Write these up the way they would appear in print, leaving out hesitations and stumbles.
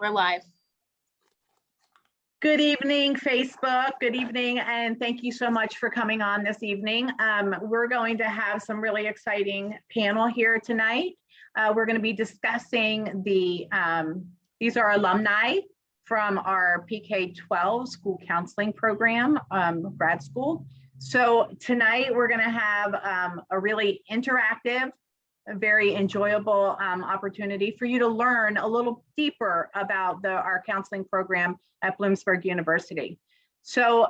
We're live. Good evening, Facebook. Good evening, and thank you so much for coming on this evening. We're going to have some really exciting panel here tonight. We're going to be discussing these are alumni from our PK-12 school counseling program, grad school. So tonight we're going to have a really interactive, a very enjoyable opportunity for you to learn a little deeper about our counseling program at Bloomsburg University. So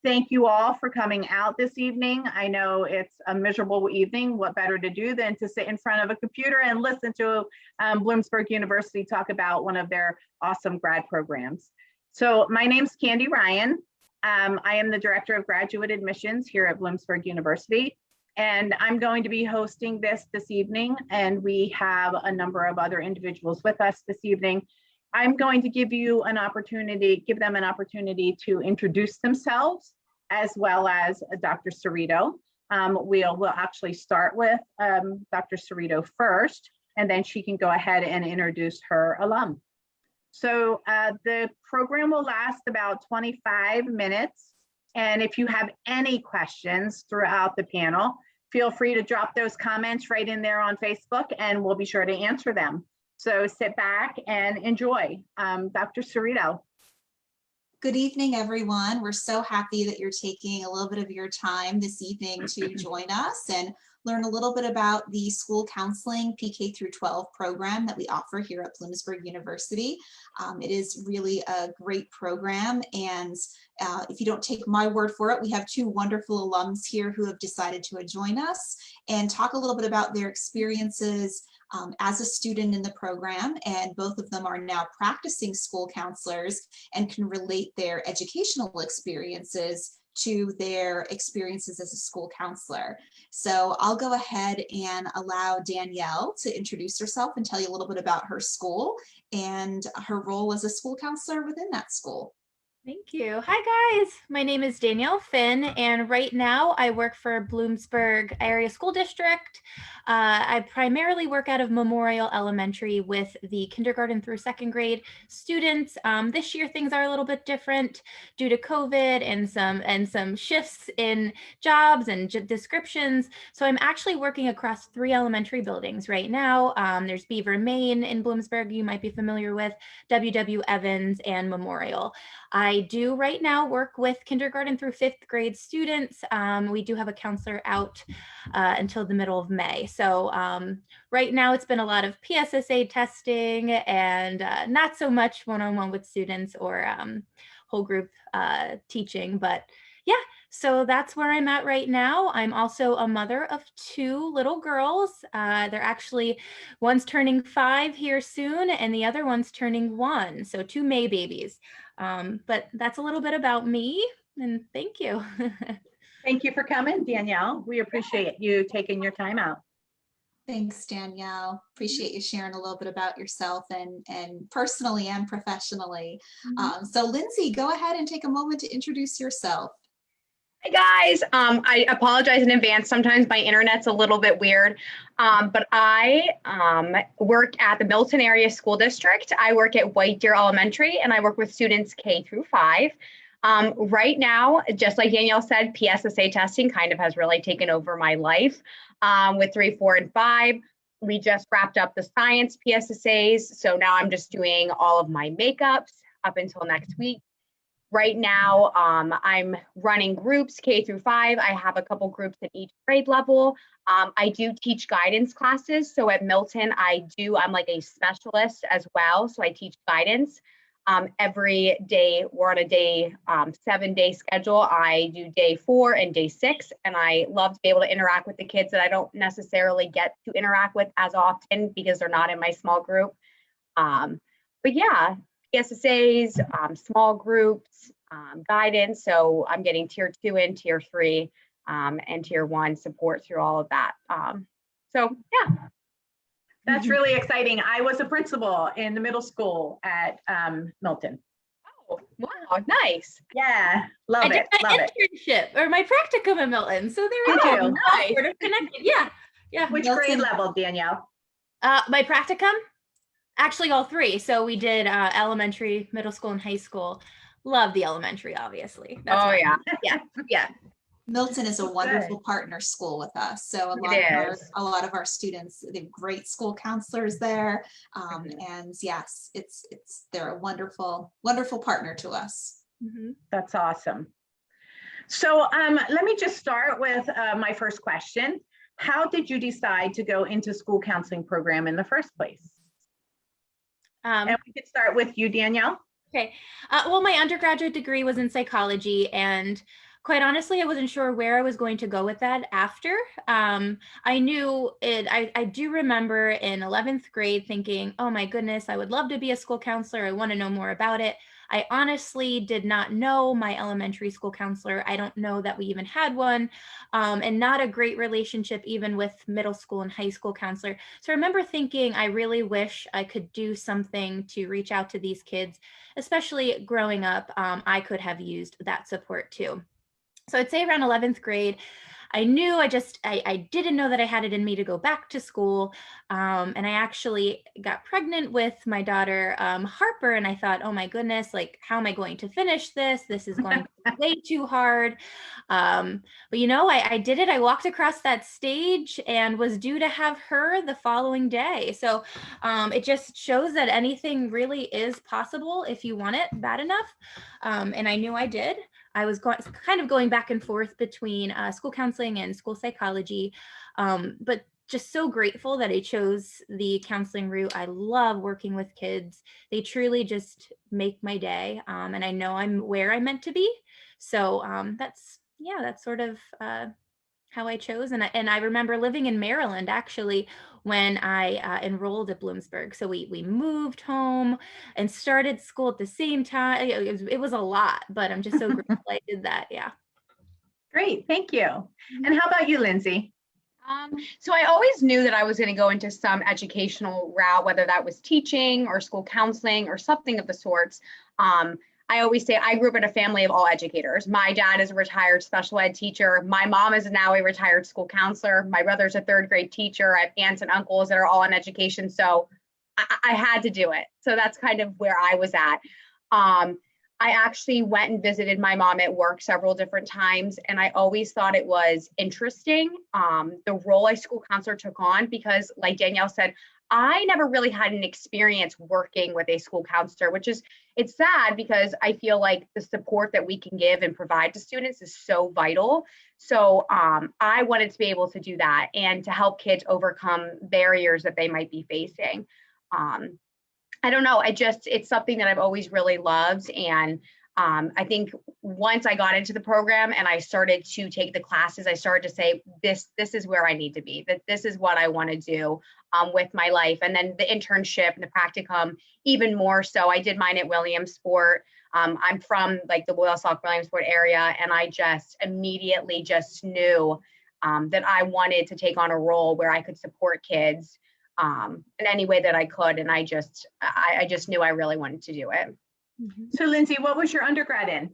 thank you all for coming out this evening. I know it's a miserable evening. What better to do than to sit in front of a computer and listen to Bloomsburg University talk about one of their awesome grad programs. So my name's Candy Ryan. I am the Director of Graduate Admissions here at Bloomsburg University. And I'm going to be hosting this evening, and we have a number of other individuals with us this evening. I'm going to give them an opportunity to introduce themselves, as well as Dr. Cerrito. We'll actually start with Dr. Cerrito first, and then she can go ahead and introduce her alum. So the program will last about 25 minutes. And if you have any questions throughout the panel, feel free to drop those comments right in there on Facebook, and we'll be sure to answer them. So sit back and enjoy. Dr. Cerrito. Good evening, everyone. We're so happy that you're taking a little bit of your time this evening to join us and learn a little bit about the school counseling PK through 12 program that we offer here at Bloomsburg University. It is really a great program, and if you don't take my word for it, we have two wonderful alums here who have decided to join us and talk a little bit about their experiences as a student in the program, and both of them are now practicing school counselors and can relate their educational experiences to their experiences as a school counselor. So I'll go ahead and allow Danielle to introduce herself and tell you a little bit about her school and her role as a school counselor within that school. Thank you. Hi guys, my name is Danielle Finn, and right now I work for Bloomsburg Area School District. I primarily work out of Memorial Elementary with the kindergarten through second grade students. This year things are a little bit different due to COVID and some shifts in jobs and descriptions. So I'm actually working across 3 elementary buildings right now. There's Beaver, Maine in Bloomsburg, you might be familiar with, W.W. Evans, and Memorial. I do right now work with kindergarten through 5th grade students. We do have a counselor out until the middle of May. So right now it's been a lot of PSSA testing and not so much one-on-one with students or whole group teaching, but yeah, so that's where I'm at right now. I'm also a mother of 2 little girls. They're actually, one's turning 5 here soon and the other one's turning 1. So 2 May babies. But that's a little bit about me, and thank you. Thank you for coming, Danielle. We appreciate you taking your time out. Thanks, Danielle. Appreciate you sharing a little bit about yourself and personally and professionally. So Lindsey, go ahead and take a moment to introduce yourself. Hey guys, I apologize in advance. Sometimes my internet's a little bit weird, but I work at the Milton Area School District. I work at White Deer Elementary, and I work with students K through 5. Right now, just like Danielle said, PSSA testing kind of has really taken over my life with 3, 4, and 5. We just wrapped up the science PSSAs, so now I'm just doing all of my makeups up until next week. Right now, I'm running groups K through 5. I have a couple groups at each grade level. I do teach guidance classes. So at Milton, I'm like a specialist as well. So I teach guidance every day. We're on a day 7-day schedule. I do day 4 and day 6. And I love to be able to interact with the kids that I don't necessarily get to interact with as often because they're not in my small group. But yeah. PSSAs, small groups, guidance. So I'm getting tier 2 and tier 3 and tier 1 support through all of that. So yeah. That's really exciting. I was a principal in the middle school at Milton. Oh, wow, nice. Yeah, love it. I did my internship or my practicum at Milton. So there we go. Nice. Sort of connected. Yeah. Which grade level, Danielle? My practicum Actually, all three. So we did elementary, middle school, and high school. Love the elementary, obviously. That's Oh, my, yeah, yeah. Milton is a Good. wonderful partner school with us. So it is. a lot of our students, they have great school counselors there. And yes, they're a wonderful, wonderful partner to us. Mhm. That's awesome. So let me just start with my first question. How did you decide to go into school counseling program in the first place? And we could start with you, Danielle. Okay. Well, my undergraduate degree was in psychology, and quite honestly, I wasn't sure where I was going to go with that after. I knew it, I do remember in 11th grade thinking, oh my goodness, I would love to be a school counselor. I want to know more about it. I honestly did not know my elementary school counselor. I don't know that we even had one, and not a great relationship even with middle school and high school counselor. So I remember thinking, I really wish I could do something to reach out to these kids, especially growing up. I could have used that support too. So I'd say around 11th grade, I knew I didn't know that I had it in me to go back to school. And I actually got pregnant with my daughter, Harper. And I thought, oh my goodness, like, how am I going to finish this? This is going to be way too hard. But I did it. I walked across that stage and was due to have her the following day. So it just shows that anything really is possible if you want it bad enough. And I knew I did. I was kind of going back and forth between school counseling and school psychology, but just so grateful that I chose the counseling route. I love working with kids. They truly just make my day, and I know I'm where I'm meant to be. So that's sort of how I chose. And I remember living in Maryland actually when I enrolled at Bloomsburg. So we moved home and started school at the same time. It was a lot, but I'm just so grateful I did that. Yeah. Great, thank you. And how about you, Lindsay? So I always knew that I was going to go into some educational route, whether that was teaching or school counseling or something of the sorts. I always say I grew up in a family of all educators. My dad is a retired special ed teacher. My mom is now a retired school counselor. My brother's a third grade teacher. I have aunts and uncles that are all in education. So I had to do it. So that's kind of where I was at. I actually went and visited my mom at work several different times, and I always thought it was interesting, the role a school counselor took on, because like Danielle said, I never really had an experience working with a school counselor, it's sad because I feel like the support that we can give and provide to students is so vital. So I wanted to be able to do that and to help kids overcome barriers that they might be facing. I don't know. It's something that I've always really loved. And I think once I got into the program and I started to take the classes, I started to say, this is where I need to be, that this is what I want to do with my life. And then the internship and the practicum, even more so. I did mine at Williamsport. I'm from like the Loyalsock Williamsport area. And I just immediately just knew that I wanted to take on a role where I could support kids in any way that I could. And I just knew I really wanted to do it. So Lindsay, what was your undergrad in?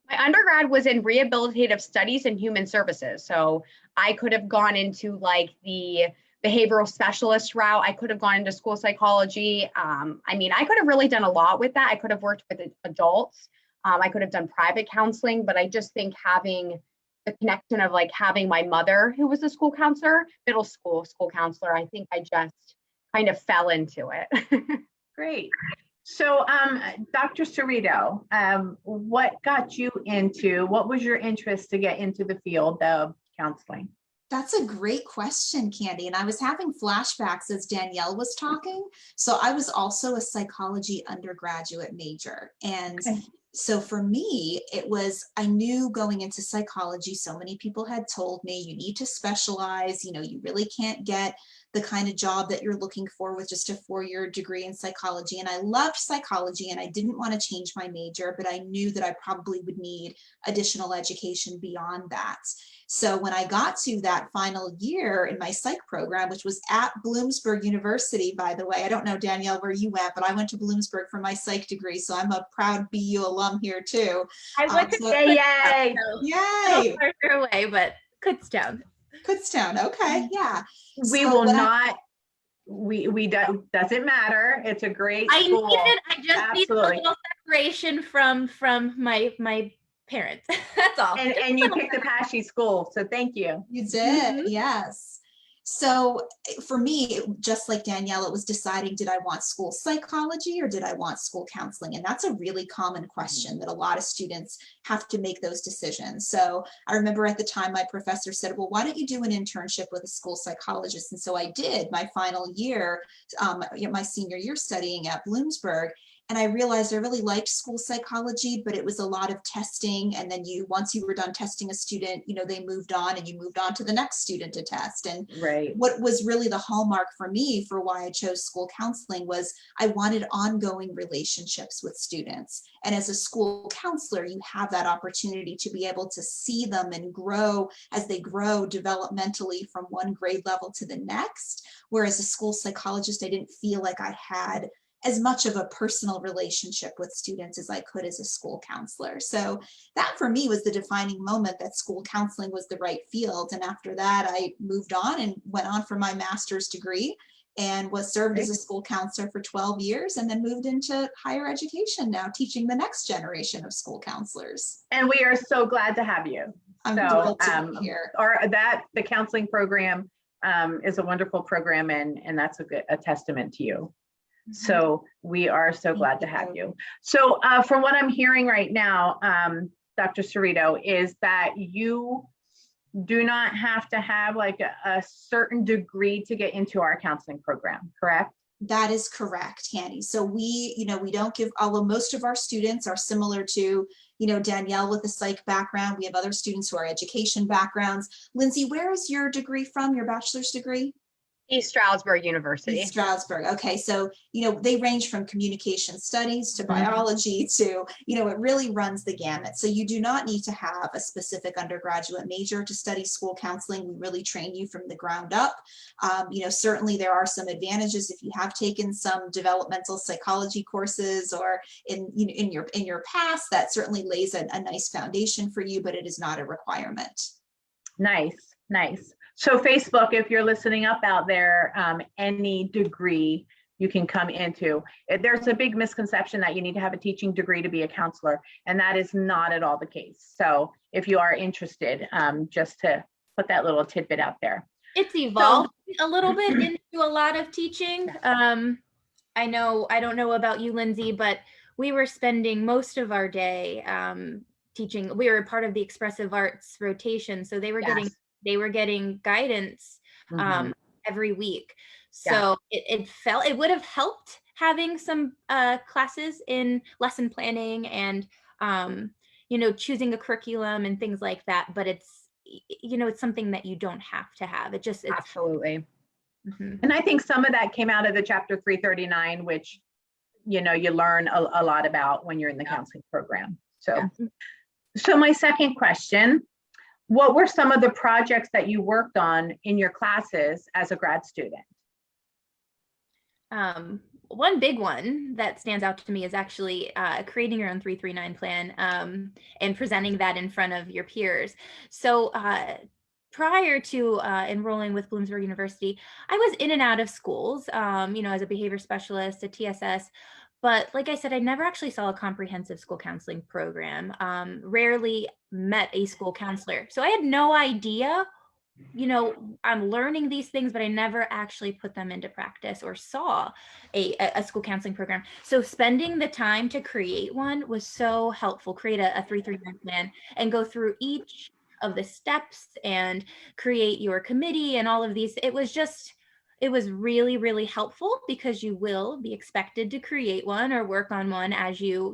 My undergrad was in rehabilitative studies and human services. So I could have gone into like the behavioral specialist route. I could have gone into school psychology. I could have really done a lot with that. I could have worked with adults. I could have done private counseling, but I just think having the connection of like having my mother, who was a school counselor, middle school counselor, I think I just kind of fell into it. Great. So Dr. Cerrito, what was your interest to get into the field of counseling? That's a great question, Candy. And I was having flashbacks as Danielle was talking. So I was also a psychology undergraduate major. And so for me, I knew going into psychology, so many people had told me, you need to specialize, you really can't get the kind of job that you're looking for with just a 4-year degree in psychology. And I loved psychology and I didn't want to change my major, but I knew that I probably would need additional education beyond that. So when I got to that final year in my psych program, which was at Bloomsburg University, by the way, I don't know, Danielle, where you went, but I went to Bloomsburg for my psych degree. So I'm a proud BU alum here too. I went to yay! Yay! Further away, but Kutztown. Kutztown, okay, yeah. We will not doesn't matter. It's a great I school. needed, I just need a Absolutely. little separation from my parents. That's all. And you picked a Pashy school, so thank you. You did, Mhm. yes. So for me, just like Danielle, it was deciding, did I want school psychology or did I want school counseling? And that's a really common question that a lot of students have to make those decisions. So I remember at the time my professor said, well, why don't you do an internship with a school psychologist? And so I did my final year, my senior year studying at Bloomsburg. And I realized I really liked school psychology, but it was a lot of testing. And then once you were done testing a student, they moved on and you moved on to the next student to test. And Right. what was really the hallmark for me for why I chose school counseling was I wanted ongoing relationships with students. And as a school counselor, you have that opportunity to be able to see them and grow as they grow developmentally from one grade level to the next. Whereas a school psychologist, I didn't feel like I had as much of a personal relationship with students as I could as a school counselor. So that for me was the defining moment that school counseling was the right field. And after that, I moved on and went on for my master's degree and was served as a school counselor for 12 years and then moved into higher education now, teaching the next generation of school counselors. And we are so glad to have you. I'm thrilled to be here. The counseling program is a wonderful program, and that's a testament to you. So we are so glad to have you. So from what I'm hearing right now, Dr. Cerrito, is that you do not have to have like a certain degree to get into our counseling program, correct? That is correct, Hanny. So we don't give, although most of our students are similar to, Danielle with a psych background. We have other students who are education backgrounds. Lindsey, where is your degree from, your bachelor's degree? East Stroudsburg University. East Stroudsburg. Okay, so they range from communication studies to biology to it really runs the gamut. So you do not need to have a specific undergraduate major to study school counseling. We really train you from the ground up. Certainly there are some advantages if you have taken some developmental psychology courses or in your past. That certainly lays a nice foundation for you, but it is not a requirement. Nice. So Facebook, if you're listening up out there, any degree you can come into. There's a big misconception that you need to have a teaching degree to be a counselor, and that is not at all the case. So if you are interested, just to put that little tidbit out there. It's evolved a little bit into a lot of teaching. I don't know about you, Lindsey, but we were spending most of our day teaching. We were part of the expressive arts rotation, so they were getting guidance every week. So it would have helped having some classes in lesson planning and choosing a curriculum and things like that, but it's something that you don't have to have. It's absolutely. And I think some of that came out of the chapter 339, which you learn a lot about when you're in the counseling program. So my second question, what were some of the projects that you worked on in your classes as a grad student? One big one that stands out to me is actually creating your own 339 plan and presenting that in front of your peers. So prior to enrolling with Bloomsburg University, I was in and out of schools, as a behavior specialist, a TSS. But like I said, I never actually saw a comprehensive school counseling program, rarely met a school counselor. So I had no idea, I'm learning these things, but I never actually put them into practice or saw a school counseling program. So spending the time to create one was so helpful, create a 339 plan and go through each of the steps and create your committee and all of these. It was really, really helpful because you will be expected to create one or work on one as you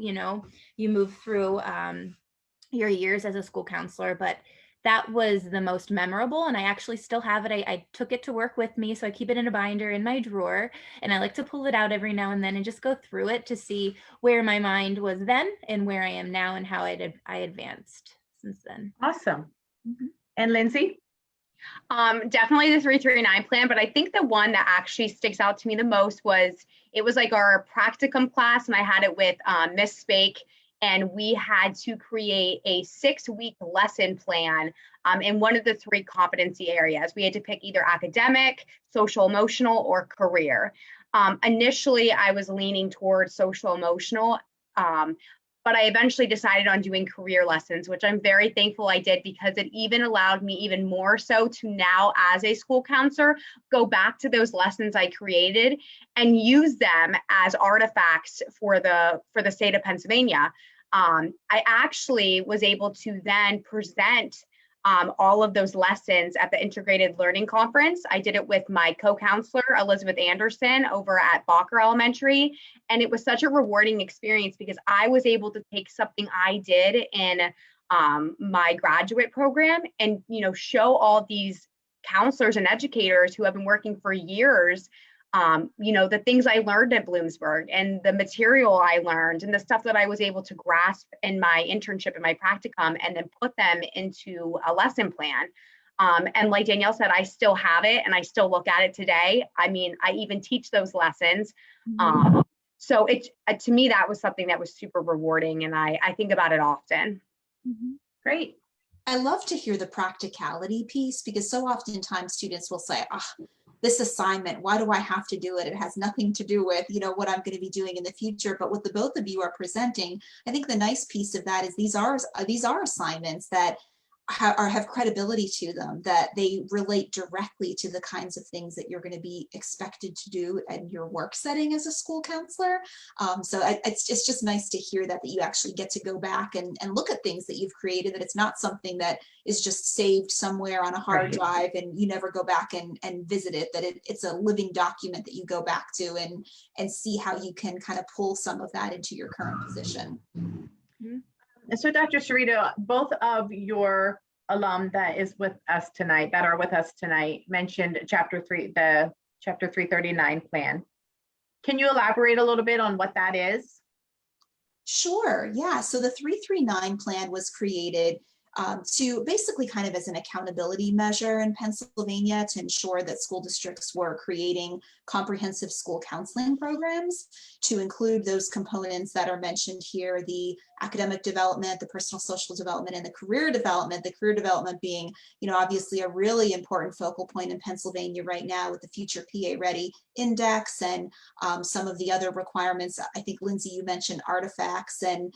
move through your years as a school counselor. But that was the most memorable, and I actually still have it. I took it to work with me, so I keep it in a binder in my drawer, and I like to pull it out every now and then and just go through it to see where my mind was then and where I am now and how I advanced since then. Awesome. And Lindsey? Definitely the 339 plan, but I think the one that actually sticks out to me the most was, it was like our practicum class, and I had it with Miss Spake and we had to create a 6-week lesson plan in one of the 3 competency areas. We had to pick either academic, social emotional, or career. Initially, I was leaning towards social emotional, but I eventually decided on doing career lessons, which I'm very thankful I did, because it even allowed me even more so to now, as a school counselor, go back to those lessons I created and use them as artifacts for the state of Pennsylvania. I actually was able to then present all of those lessons at the Integrated Learning Conference. I did it with my co-counselor, Elizabeth Anderson, over at Bacher Elementary. And it was such a rewarding experience, because I was able to take something I did in my graduate program and, show all these counselors and educators who have been working for years, the things I learned at Bloomsburg and the material I learned and the stuff that I was able to grasp in my internship and my practicum, and then put them into a lesson plan. And like Danielle said, I still have it and I still look at it today. I mean, I even teach those lessons. So to me, that was something that was super rewarding, and I think about it often. Great. I love to hear the practicality piece, because so oftentimes students will say, this assignment, why do I have to do it? It has nothing to do with, what I'm going to be doing in the future. But what the both of you are presenting, I think the nice piece of that is these are assignments that have credibility to them, that they relate directly to the kinds of things that you're going to be expected to do in your work setting as a school counselor. So it's just nice to hear that you actually get to go back and look at things that you've created, that it's not something that is just saved somewhere on a hard drive and you never go back and visit it, that it's a living document that you go back to and see how you can kind of pull some of that into your current position. And so, Dr. Cerrito, both of your alum that are with us tonight, mentioned Chapter 3, the Chapter 339 plan. Can you elaborate a little bit on what that is? Sure, yeah. So the 339 plan was created to basically kind of as an accountability measure in Pennsylvania to ensure that school districts were creating comprehensive school counseling programs to include those components that are mentioned here, the academic development, the personal social development, and the career development being, obviously a really important focal point in Pennsylvania right now with the Future PA Ready Index and some of the other requirements. I think, Lindsey, you mentioned artifacts and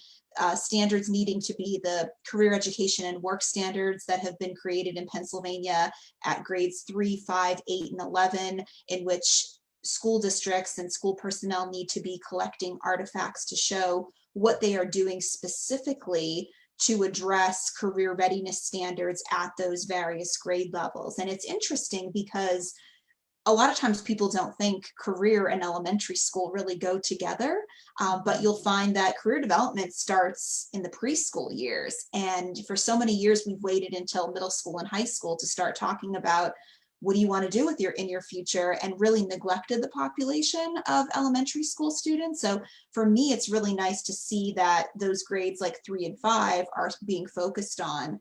standards needing to be the career education and work standards that have been created in Pennsylvania at grades 3, 5, 8, and 11, in which school districts and school personnel need to be collecting artifacts to show what they are doing specifically to address career readiness standards at those various grade levels. And it's interesting because a lot of times people don't think career and elementary school really go together, but you'll find that career development starts in the preschool years. And for so many years, we've waited until middle school and high school to start talking about what do you want to do with in your future, and really neglected the population of elementary school students. So for me, it's really nice to see that those grades like 3 and 5 are being focused on.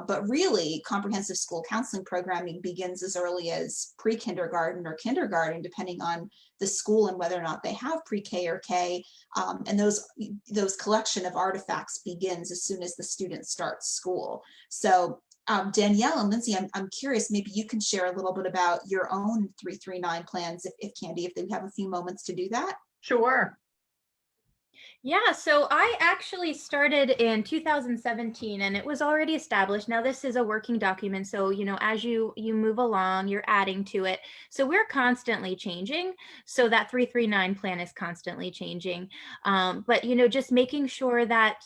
But really, comprehensive school counseling programming begins as early as pre-kindergarten or kindergarten, depending on the school and whether or not they have pre-K or K. And those collection of artifacts begins as soon as the student starts school. So Danielle and Lindsey, I'm curious, maybe you can share a little bit about your own 339 plans, if Candy, if they have a few moments to do that. Sure. Yeah, so I actually started in 2017 and it was already established. Now this is a working document, so as you move along, you're adding to it. So we're constantly changing. So that 339 plan is constantly changing. But just making sure that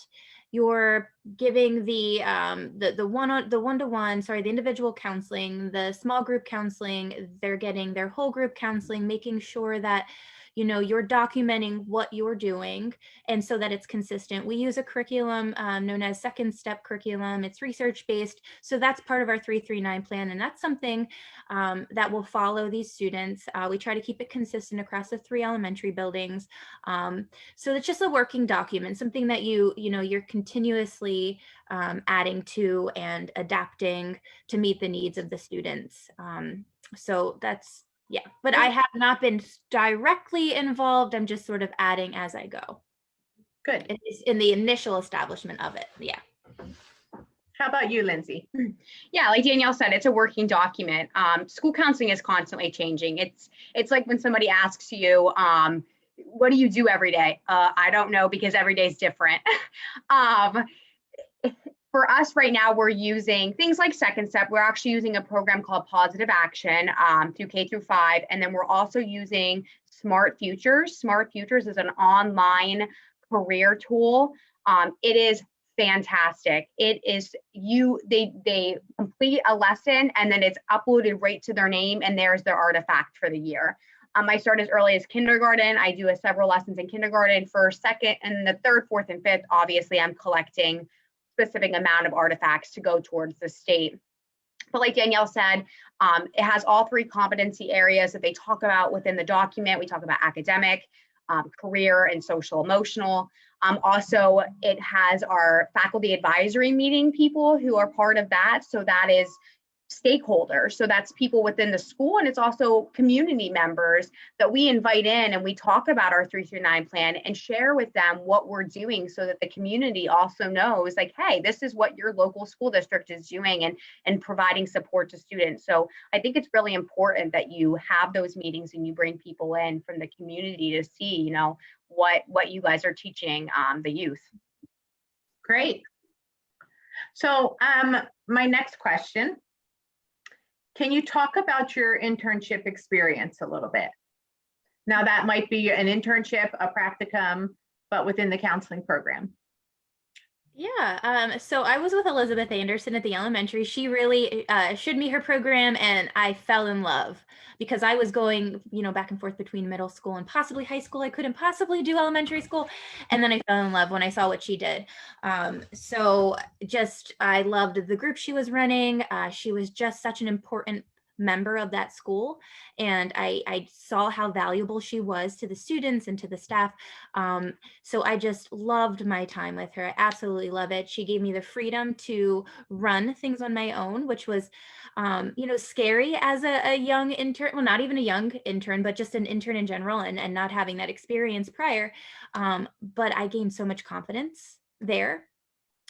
you're giving the one-to-one, the individual counseling, the small group counseling, they're getting their whole group counseling, making sure that you're documenting what you're doing, and so that it's consistent. We use a curriculum known as second step curriculum. It's research-based. So that's part of our 339 plan. And that's something that will follow these students. We try to keep it consistent across the 3 elementary buildings. So it's just a working document, something that you're continuously adding to and adapting to meet the needs of the students. So that's, yeah, but I have not been directly involved. I'm just sort of adding as I go. Good. In the initial establishment of it. Yeah. How about you, Lindsay? Yeah, like Danielle said, it's a working document. School counseling is constantly changing. It's like when somebody asks you, what do you do every day? I don't know, because every day is different. For us right now, we're using things like Second Step. We're actually using a program called Positive Action through K through 5. And then we're also using Smart Futures. Smart Futures is an online career tool. It is fantastic. It is they complete a lesson and then it's uploaded right to their name, and there's their artifact for the year. I start as early as kindergarten. I do several lessons in kindergarten. First, second, and the third, fourth, and fifth, obviously I'm collecting specific amount of artifacts to go towards the state. But like Danielle said, it has all 3 competency areas that they talk about within the document. We talk about academic, career, and social emotional. Also, it has our faculty advisory meeting people who are part of that. So that is stakeholders. So that's people within the school, and it's also community members that we invite in, and we talk about our 3 through 9 plan and share with them what we're doing, so that the community also knows, like, hey, this is what your local school district is doing, and providing support to students. So I think it's really important that you have those meetings and you bring people in from the community to see, you know, what you guys are teaching the youth. Great. So my next question, can you talk about your internship experience a little bit? Now that might be an internship, a practicum, but within the counseling program. Yeah, so I was with Elizabeth Anderson at the elementary. She really showed me her program, and I fell in love, because I was going, you know, back and forth between middle school and possibly high school. I couldn't possibly do elementary school. And then I fell in love when I saw what she did. So just, I loved the group she was running. She was just such an important member of that school, and I saw how valuable she was to the students and to the staff. So I just loved my time with her. I absolutely love it. She gave me the freedom to run things on my own, which was, you know, scary as a young intern. Well, not even a young intern, but just an intern in general, and not having that experience prior. But I gained so much confidence there.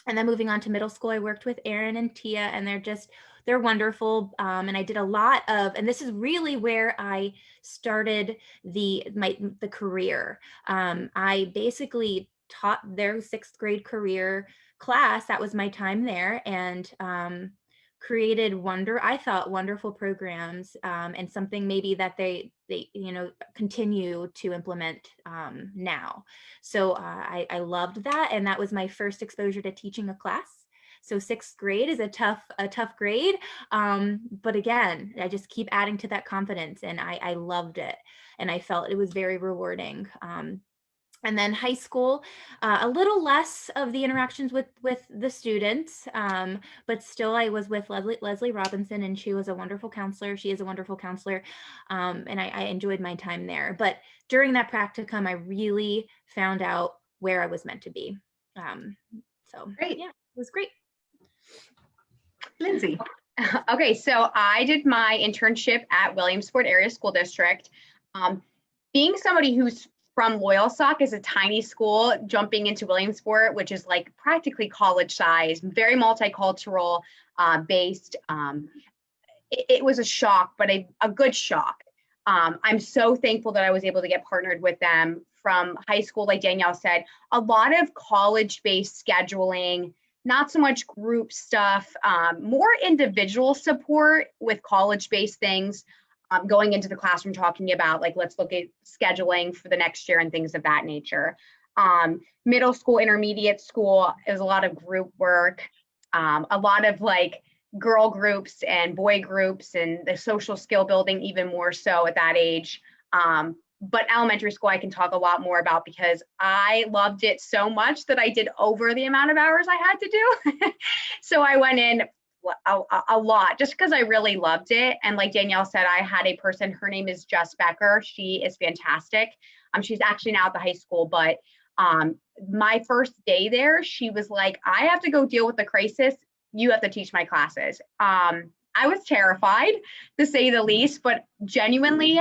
And then moving on to middle school, I worked with Erin and Tia, and they're wonderful. And I did a lot of, and this is really where I started the career. I basically taught their 6th grade career class. That was my time there, and created wonderful programs, and something maybe that they you know, continue to implement now. So I loved that, and that was my first exposure to teaching a class. So 6th grade is a tough grade, but again, I just keep adding to that confidence, and I loved it, and I felt it was very rewarding. And then high school, a little less of the interactions with the students, but still I was with Leslie Robinson, and she was a wonderful counselor. She is a wonderful counselor, and I enjoyed my time there. But during that practicum, I really found out where I was meant to be. So Great. Yeah, it was great. Lindsay. Okay, so I did my internship at Williamsport Area School District. Being somebody who's from Loyalsock, is a tiny school, jumping into Williamsport, which is like practically college size, very multicultural based. It was a shock, but a good shock. I'm so thankful that I was able to get partnered with them from high school. Like Danielle said, a lot of college-based scheduling, not so much group stuff, more individual support with college-based things. Going into the classroom, talking about, like, let's look at scheduling for the next year and things of that nature. Middle school, intermediate school, is a lot of group work, a lot of like girl groups and boy groups, and the social skill building even more so at that age. But elementary school, I can talk a lot more about, because I loved it so much that I did over the amount of hours I had to do. So I went in a lot, just because I really loved it. And like Danielle said, I had a person, her name is Jess Becker. She is fantastic. She's actually now at the high school, but my first day there, she was like, I have to go deal with the crisis. You have to teach my classes. I was terrified, to say the least, but genuinely,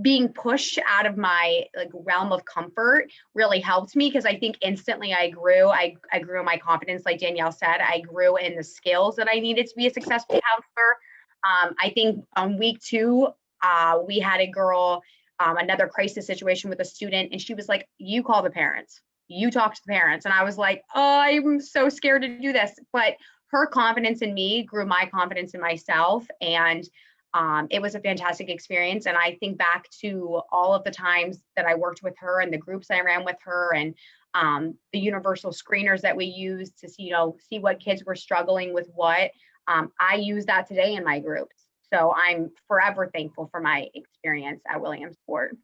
being pushed out of my realm of comfort really helped me, because I think instantly I grew. I grew in my confidence, like Danielle said. I grew in the skills that I needed to be a successful counselor. I think on week 2, we had a girl, another crisis situation with a student, and she was like, "You call the parents. You talk to the parents." And I was like, "Oh, I'm so scared to do this." But her confidence in me grew my confidence in myself, and it was a fantastic experience. And I think back to all of the times that I worked with her and the groups I ran with her, and the universal screeners that we used to see, see what kids were struggling with what. I use that today in my groups. So I'm forever thankful for my experience at Williamsport.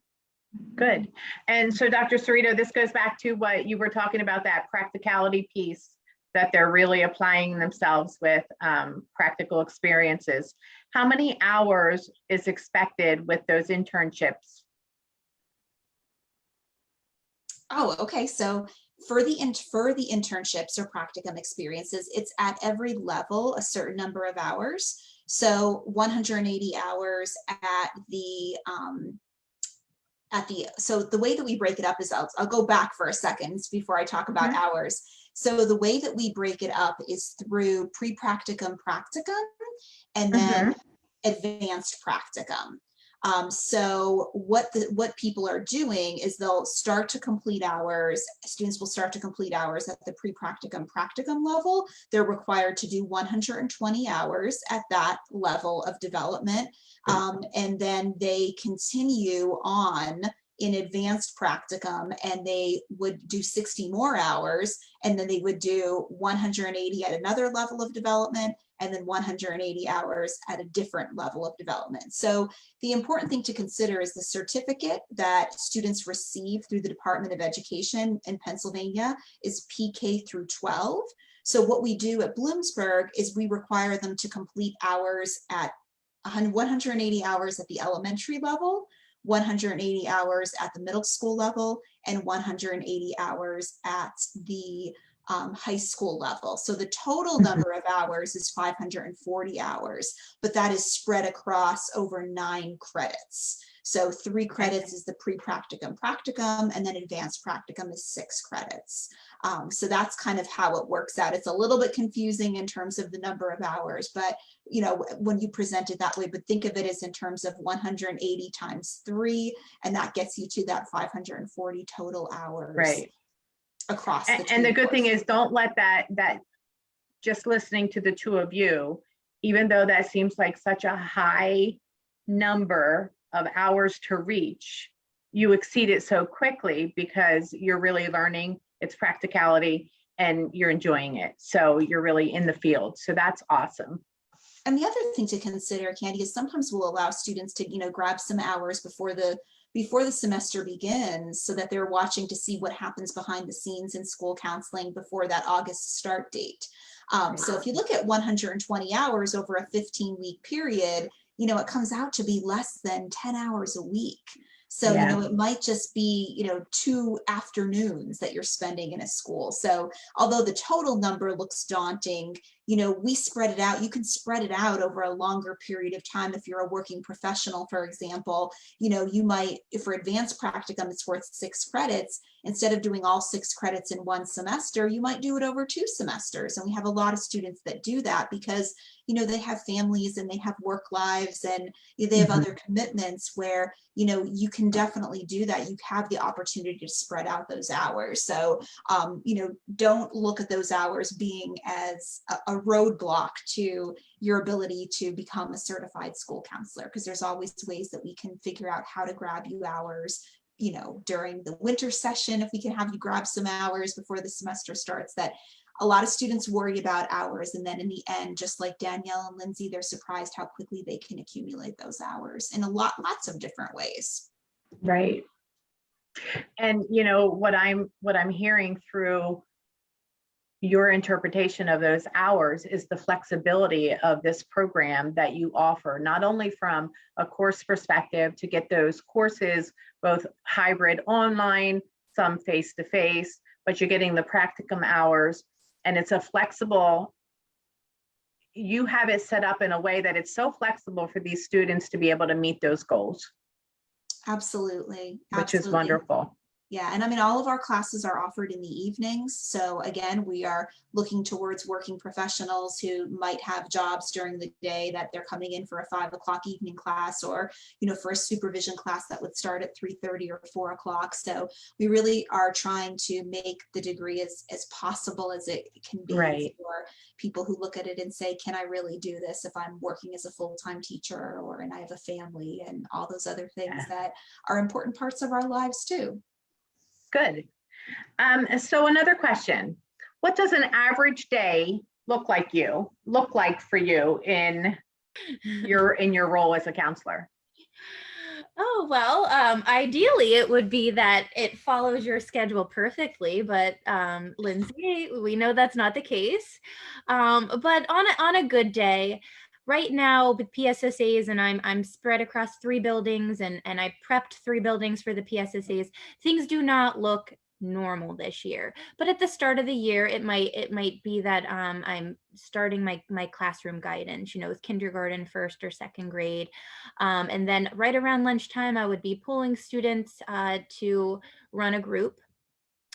Good. And so Dr. Cerrito, this goes back to what you were talking about, that practicality piece, that they're really applying themselves with practical experiences. How many hours is expected with those internships? Oh, okay. So for the internships or practicum experiences, it's at every level a certain number of hours. So 180 hours so the way that we break it up is, I'll go back for a second before I talk about hours. So the way that we break it up is through pre-practicum, practicum, and then advanced practicum. So what people are doing is they'll start to complete hours. Students will start to complete hours at the pre-practicum, practicum level. They're required to do 120 hours at that level of development. And then they continue on in advanced practicum, and they would do 60 more hours, and then they would do 180 at another level of development, and then 180 hours at a different level of development. So the important thing to consider is the certificate that students receive through the Department of Education in Pennsylvania is PK through 12. So what we do at Bloomsburg is we require them to complete hours at 180 hours at the elementary level, 180 hours at the middle school level, and 180 hours at the high school level. So the total number of hours is 540 hours, but that is spread across over 9 credits. So 3 credits is the pre-practicum, practicum, and then advanced practicum is 6 credits. So that's kind of how it works out. It's a little bit confusing in terms of the number of hours, but when you present it that way, but think of it as in terms of 180 times 3, and that gets you to that 540 total hours. Right. Across and the good thing is, don't let that just listening to the two of you, even though that seems like such a high number of hours to reach, you exceed it so quickly because you're really learning its practicality and you're enjoying it. So you're really in the field. So that's awesome. And the other thing to consider, Candy, is sometimes we'll allow students to, grab some hours before the semester begins, so that they're watching to see what happens behind the scenes in school counseling before that August start date. So if you look at 120 hours over a 15-week period, it comes out to be less than 10 hours a week. So, it might just be, 2 afternoons that you're spending in a school. So although the total number looks daunting, we spread it out. You can spread it out over a longer period of time. If you're a working professional, for example, you might, if for advanced practicum, it's worth 6 credits. Instead of doing all 6 credits in one semester, you might do it over 2 semesters. And we have a lot of students that do that because, they have families and they have work lives and they have other commitments where, you can definitely do that. You have the opportunity to spread out those hours. So, don't look at those hours being as a roadblock to your ability to become a certified school counselor, because there's always ways that we can figure out how to grab you hours, during the winter session. If we can have you grab some hours before the semester starts, that a lot of students worry about hours, and then in the end, just like Danielle and Lindsey, they're surprised how quickly they can accumulate those hours in lots of different ways. Right. And what I'm hearing through your interpretation of those hours is the flexibility of this program that you offer, not only from a course perspective to get those courses, both hybrid online, some face-to-face, but you're getting the practicum hours, and it's a flexible, you have it set up in a way that it's so flexible for these students to be able to meet those goals. Absolutely. which is Absolutely. wonderful. Yeah, and I mean, all of our classes are offered in the evenings. So again, we are looking towards working professionals who might have jobs during the day that they're coming in for a 5 o'clock evening class, or, you know, for a supervision class that would start at 3:30 or 4 o'clock. So we really are trying to make the degree as possible as it can be Right. for people who look at it and say, can I really do this if I'm working as a full-time teacher, or and I have a family, and all those other things Yeah. that are important parts of our lives too. Good. So another question, what does an average day look like for you in your role as a counselor? Oh, well, ideally it would be that it follows your schedule perfectly, but Lindsay, we know that's not the case. But on a good day, right now with PSSAs, and I'm spread across 3 buildings, and I prepped 3 buildings for the PSSAs, things do not look normal this year. But at the start of the year, it might be that I'm starting my classroom guidance, you know, with kindergarten, first or second grade. And then right around lunchtime, I would be pulling students to run a group,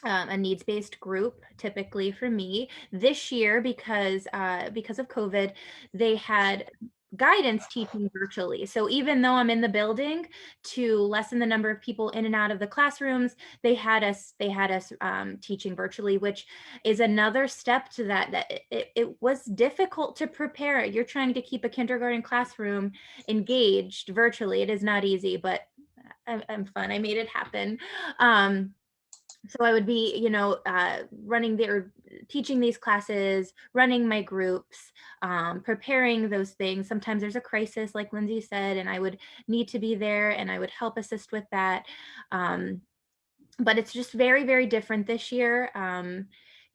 a needs-based group, typically for me. This year, because of COVID, they had guidance teaching virtually. So even though I'm in the building, to lessen the number of people in and out of the classrooms, they had us teaching virtually, which is another step to that it was difficult to prepare. You're trying to keep a kindergarten classroom engaged virtually. It is not easy, but I'm fun. I made it happen. So I would be, you know, teaching these classes, running my groups, preparing those things. Sometimes there's a crisis, like Lindsay said, and I would need to be there, and I would help assist with that. But it's just very, very different this year.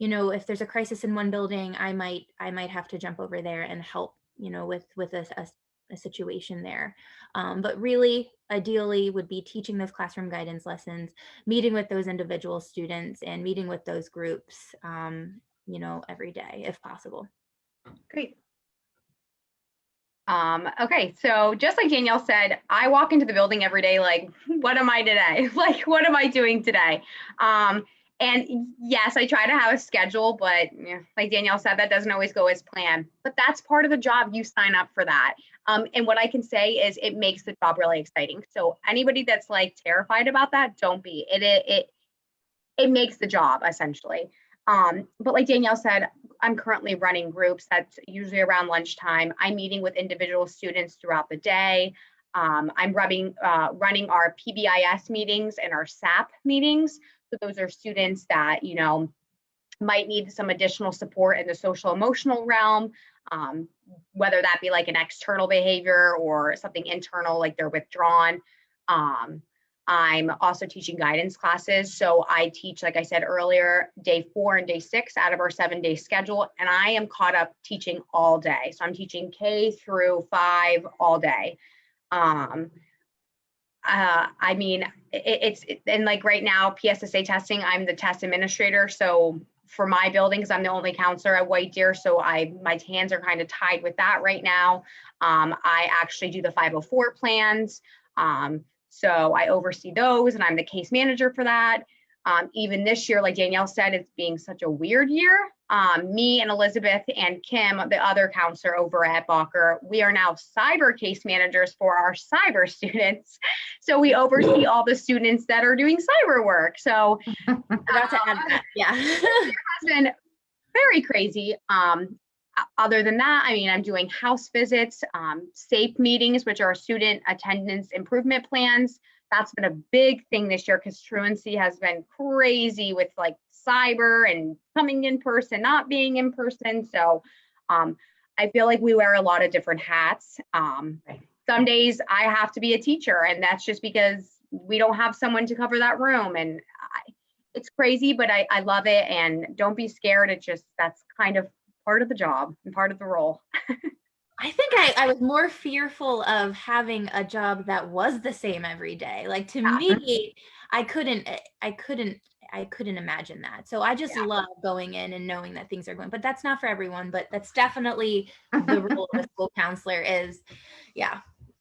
You know, if there's a crisis in one building, I might have to jump over there and help, you know, with a situation there. But really, ideally, would be teaching those classroom guidance lessons, meeting with those individual students, and meeting with those groups, you know, every day if possible. Great. Okay, so just like Danielle said, I walk into the building every day like, what am I today? Like, what am I doing today? And yes, I try to have a schedule, but like Danielle said, that doesn't always go as planned. But that's part of the job. You sign up for that. And what I can say is it makes the job really exciting. So anybody that's like terrified about that, don't be. It makes the job essentially. But like Danielle said, I'm currently running groups that's usually around lunchtime. I'm meeting with individual students throughout the day. I'm running our PBIS meetings and our SAP meetings. So those are students that, you know, might need some additional support in the social emotional realm, whether that be like an external behavior or something internal, like they're withdrawn. I'm also teaching guidance classes. So I teach, like I said earlier, day 4 and day 6 out of our 7-day schedule, and I am caught up teaching all day. So I'm teaching K through 5 all day. I mean, and like right now, PSSA testing, I'm the test administrator. So for my building, because I'm the only counselor at White Deer, so my hands are kind of tied with that right now. I actually do the 504 plans. So I oversee those, and I'm the case manager for that. Even this year, like Danielle said, it's being such a weird year. Me and Elizabeth and Kim, the other counselor over at Balker, we are now cyber case managers for our cyber students. So we oversee all the students that are doing cyber work. So Forgot to add that. Yeah. it has been very crazy. Other than that, I mean, I'm doing house visits, SAFE meetings, which are student attendance improvement plans. That's been a big thing this year because truancy has been crazy with like cyber and coming in person, not being in person. So I feel like we wear a lot of different hats. Some days I have to be a teacher, and that's just because we don't have someone to cover that room. And it's crazy, but I love it. And don't be scared. That's kind of part of the job and part of the role. I think I was more fearful of having a job that was the same every day. Like to me, I couldn't imagine that. So I just love going in and knowing that things are going, but that's not for everyone, but that's definitely the role of a school counselor is, yeah.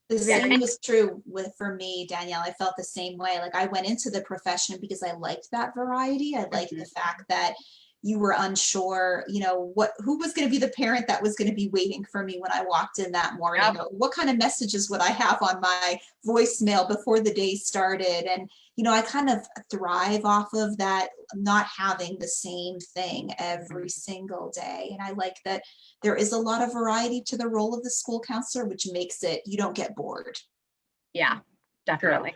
The Yeah, same and- was true for me, Danielle. I felt the same way. Like I went into the profession because I liked that variety. I liked the fact that you were unsure, who was going to be the parent that was going to be waiting for me when I walked in that morning. Yep. Or what kind of messages would I have on my voicemail before the day started? And, I kind of thrive off of that, not having the same thing every single day. And I like that there is a lot of variety to the role of the school counselor, which makes it, you don't get bored. Yeah, definitely.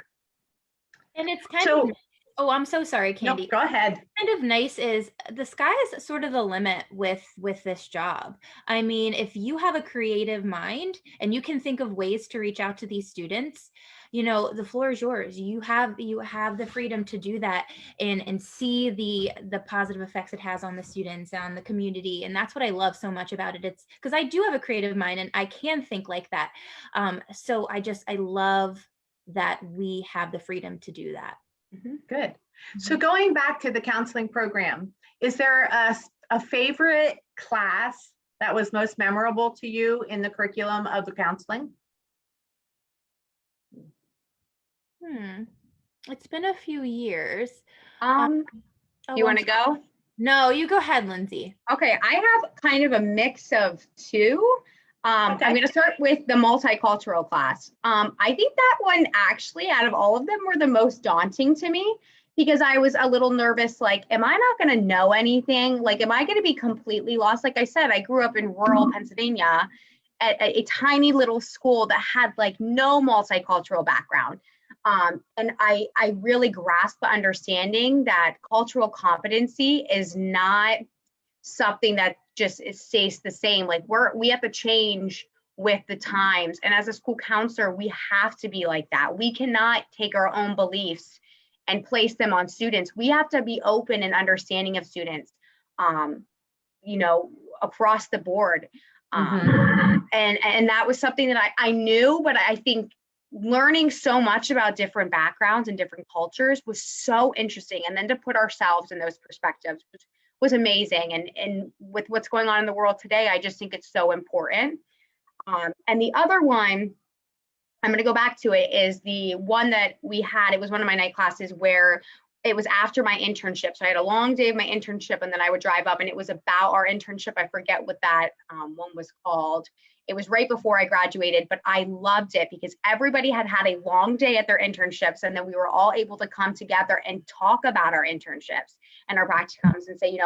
And it's kind So, of, oh, I'm so sorry, no, Candy. go ahead. Kind of nice is the sky is sort of the limit with this job. I mean, if you have a creative mind and you can think of ways to reach out to these students, the floor is yours. You have the freedom to do that and see the positive effects it has on the students, on the community. And that's what I love so much about it. It's because I do have a creative mind and I can think like that. So I love that we have the freedom to do that. Good. So going back to the counseling program, is there a favorite class that was most memorable to you in the curriculum of the counseling? It's been a few years. Do you want to go? No, you go ahead, Lindsay. Okay, I have kind of a mix of two. Okay. I'm going to start with the multicultural class. I think that one actually, out of all of them, were the most daunting to me because I was a little nervous. Like, am I not going to know anything? Like, am I going to be completely lost? Like I said, I grew up in rural Pennsylvania at a tiny little school that had like no multicultural background. And I really grasped the understanding that cultural competency is not something that just stays the same. Like we have to change with the times. And as a school counselor, we have to be like that. We cannot take our own beliefs and place them on students. We have to be open and understanding of students, across the board. And that was something that I knew, but I think learning so much about different backgrounds and different cultures was so interesting. And then to put ourselves in those perspectives was amazing. And with what's going on in the world today, I just think it's so important. And the other one, I'm going to go back to it, is the one that we had. It was one of my night classes where it was after my internship. So I had a long day of my internship and then I would drive up and it was about our internship. I forget what that one was called. It was right before I graduated, but I loved it because everybody had a long day at their internships. And then we were all able to come together and talk about our internships and our practicums and say,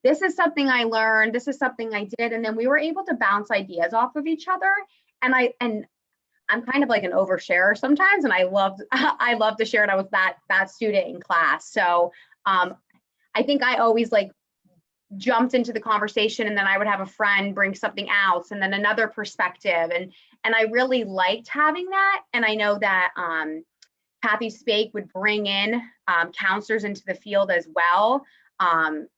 this is something I learned, this is something I did. And then we were able to bounce ideas off of each other. And I'm kind of like an oversharer sometimes. And I love to share it. I was that student in class. So I think I always jumped into the conversation and then I would have a friend bring something else and then another perspective. And I really liked having that. And I know that Kathy Spake would bring in counselors into the field as well.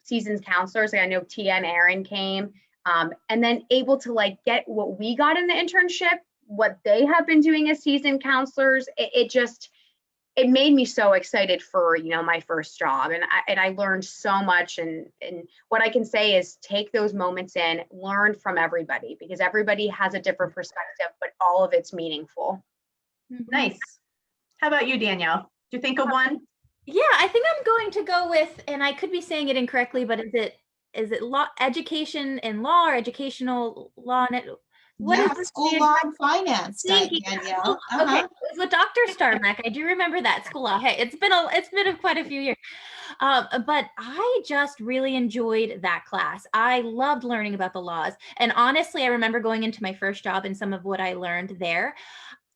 Seasoned counselors. I know Tia and Aaron came and then able to get what we got in the internship, what they have been doing as seasoned counselors. It made me so excited for, my first job. And I learned so much. And what I can say is take those moments in, learn from everybody because everybody has a different perspective, but all of it's meaningful. Nice. How about you, Danielle? Do you think of one? Yeah, I think I'm going to go with, and I could be saying it incorrectly, but is it law, education and law, or educational law? And What is school law and finance, Danielle? Okay, it was with Dr. Starmack. I do remember that school law. Hey, it's been quite a few years. But I just really enjoyed that class. I loved learning about the laws. And honestly, I remember going into my first job and some of what I learned there.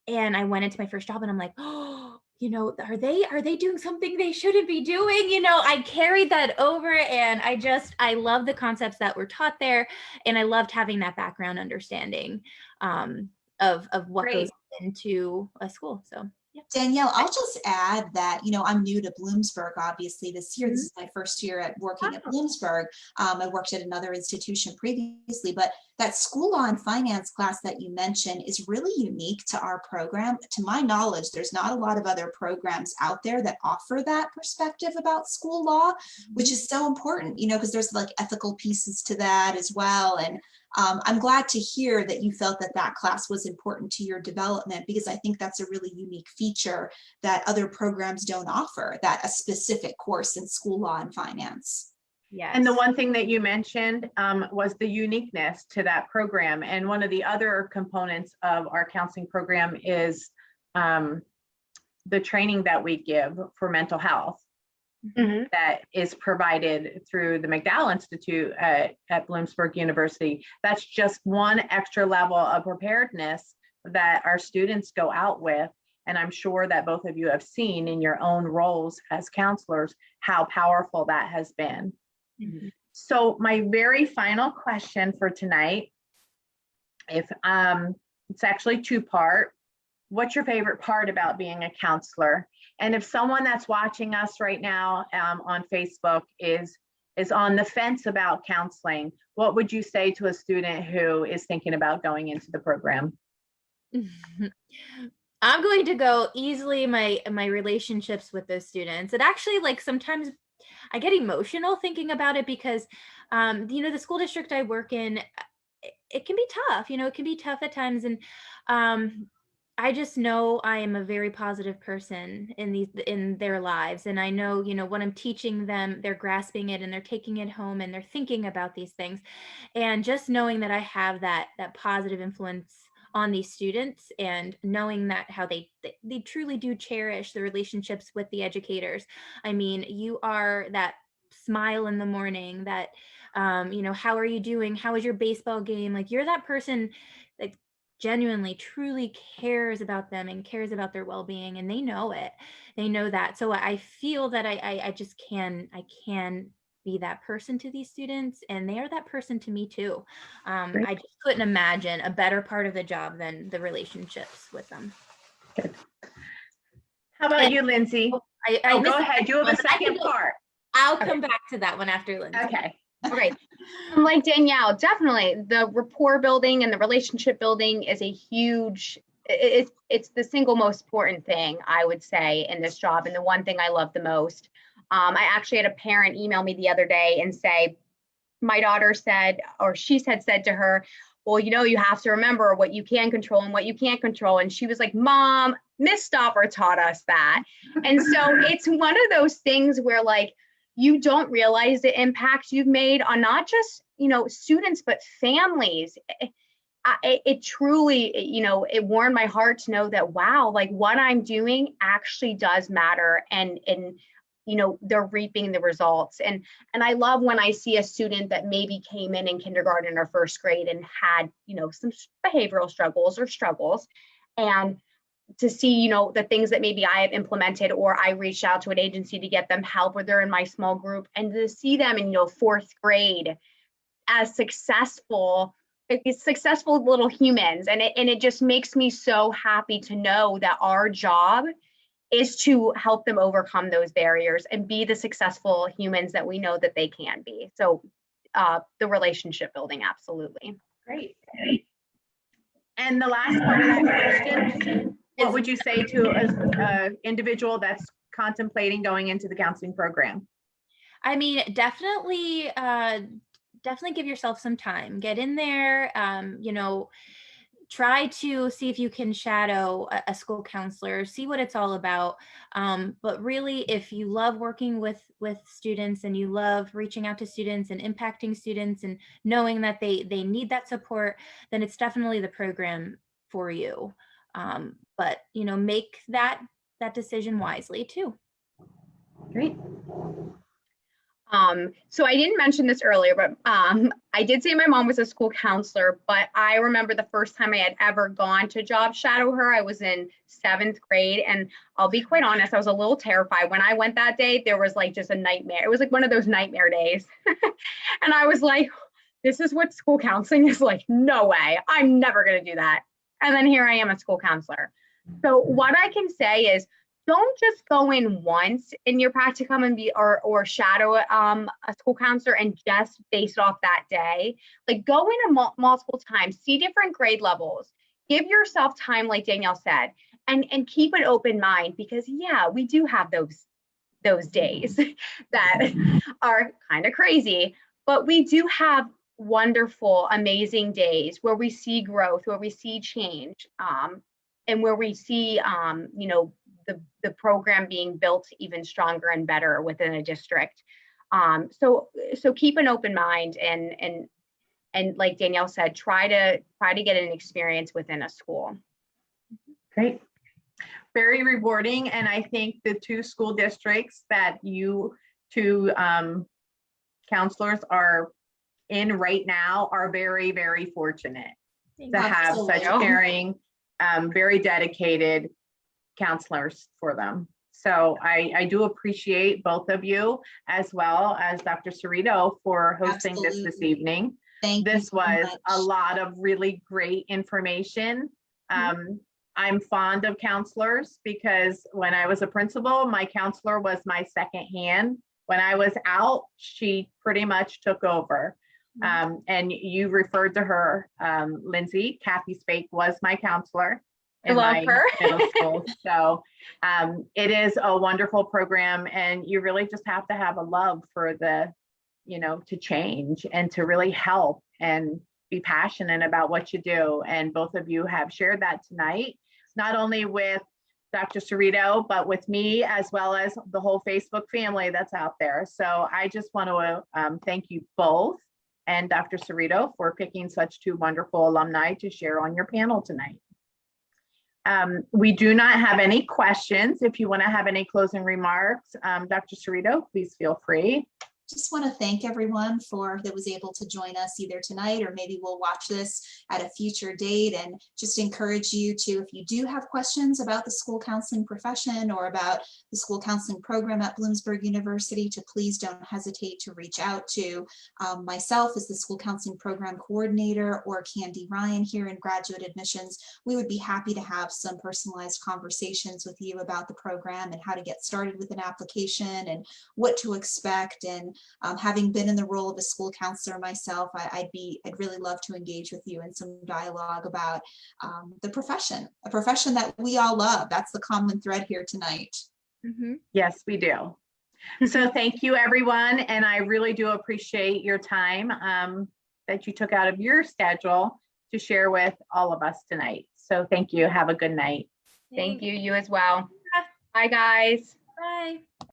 And I went into my first job and I'm like, oh, are they doing something they shouldn't be doing? I carried that over and I love the concepts that were taught there. And I loved having that background understanding of what goes into a school. So yeah. Danielle, I'll just add that, I'm new to Bloomsburg, obviously this year. This is my first year at working at Bloomsburg. I worked at another institution previously, but that school law and finance class that you mentioned is really unique to our program. To my knowledge, there's not a lot of other programs out there that offer that perspective about school law, which is so important, because there's ethical pieces to that as well. And I'm glad to hear that you felt that that class was important to your development, because I think that's a really unique feature that other programs don't offer, that a specific course in school law and finance. Yes. And the one thing that you mentioned was the uniqueness to that program. And one of the other components of our counseling program is the training that we give for mental health. Mm-hmm. That is provided through the McDowell Institute at Bloomsburg University. That's just one extra level of preparedness that our students go out with. And I'm sure that both of you have seen in your own roles as counselors how powerful that has been. Mm-hmm. So my very final question for tonight, if it's actually two-part. What's your favorite part about being a counselor? And if someone that's watching us right now on Facebook is on the fence about counseling, what would you say to a student who is thinking about going into the program? I'm going to go easily my relationships with those students. And actually, like, sometimes I get emotional thinking about it because, the school district I work in, it can be tough. It can be tough at times. And I just know I am a very positive person in their lives. And I know, when I'm teaching them, they're grasping it and they're taking it home and they're thinking about these things. And just knowing that I have that positive influence on these students, and knowing that how they truly do cherish the relationships with the educators. I mean, you are that smile in the morning, that how are you doing, how was your baseball game, like, you're that person that genuinely truly cares about them and cares about their well-being, and they know that. So I feel that I just can be that person to these students, and they are that person to me too. I just couldn't imagine a better part of the job than the relationships with them. Good. How about you, Lindsey? Go ahead. You have a second part. I'll come back to that one after Lindsey. Okay. Right. Like Danielle, definitely the rapport building and the relationship building is a huge, it's the single most important thing, I would say, in this job, and the one thing I love the most. I actually had a parent email me the other day and say, my daughter said, or she had said to her, well, you have to remember what you can control and what you can't control. And she was like, Mom, Miss Stopper taught us that. And so it's one of those things where, like, you don't realize the impact you've made on not just, students, but families. It truly, it warmed my heart to know that, wow, like, what I'm doing actually does matter. And they're reaping the results. And I love when I see a student that maybe came in kindergarten or first grade and had, some behavioral struggles, and to see, the things that maybe I have implemented, or I reached out to an agency to get them help, or they're in my small group, and to see them in, fourth grade as successful little humans. And it just makes me so happy to know that our job is to help them overcome those barriers and be the successful humans that we know that they can be. So the relationship building, absolutely. Great. And the last part of that question, what would you say to an individual that's contemplating going into the counseling program? I mean, definitely give yourself some time. Get in there, try to see if you can shadow a school counselor, see what it's all about. But really, if you love working with students, and you love reaching out to students and impacting students and knowing that they need that support, then it's definitely the program for you. But make that decision wisely too. Great. So I didn't mention this earlier, but I did say my mom was a school counselor, but I remember the first time I had ever gone to job shadow her, I was in 7th grade. And I'll be quite honest, I was a little terrified. When I went that day, there was like just a nightmare. It was like one of those nightmare days. And I was like, this is what school counseling is like. No way, I'm never going to do that. And then here I am, a school counselor. So what I can say is, don't just go in once in your practicum and be or shadow a school counselor and just base it off that day. Like, go in multiple times, see different grade levels, give yourself time, like Danielle said, and keep an open mind, because yeah, we do have those days that are kind of crazy, but we do have wonderful, amazing days where we see growth, where we see change, and where we see, you know, the program being built even stronger and better within a district. So keep an open mind, and like Danielle said, try to get an experience within a school. Great. Very rewarding. And I think the two school districts that you two counselors are in right now are very, very fortunate to have such Absolutely. caring, very dedicated counselors for them. So I do appreciate both of you, as well as Dr. Cerrito, for hosting this Absolutely. evening. Thank you This so was much. a lot of really great information. I'm fond of counselors because when I was a principal, my counselor was my second hand. When I was out, she pretty much took over. And you referred to her, Lindsey. Kathy Spake was my counselor I in love my her. middle school. So it is a wonderful program, and you really just have to have a love for the, you know, to change and to really help and be passionate about what you do. And both of you have shared that tonight, not only with Dr. Cerrito, but with me, as well as the whole Facebook family that's out there. So I just want to thank you both, and Dr. Cerrito, for picking such two wonderful alumni to share on your panel tonight. We do not have any questions. If you want to have any closing remarks, Dr. Cerrito, please feel free. Just want to thank everyone that was able to join us either tonight, or maybe we'll watch this at a future date, and just encourage you to, if you do have questions about the school counseling profession or about the school counseling program at Bloomsburg University, to please don't hesitate to reach out to myself as the school counseling program coordinator, or Candy Ryan here in graduate admissions. We would be happy to have some personalized conversations with you about the program and how to get started with an application and what to expect. And having been in the role of a school counselor myself, I'd really love to engage with you in some dialogue about the profession, a profession that we all love. That's the common thread here tonight. Yes, we do. So thank you, everyone. And I really do appreciate your time that you took out of your schedule to share with all of us tonight. So thank you. Have a good night. Thank you. You as well. Bye, guys. Bye.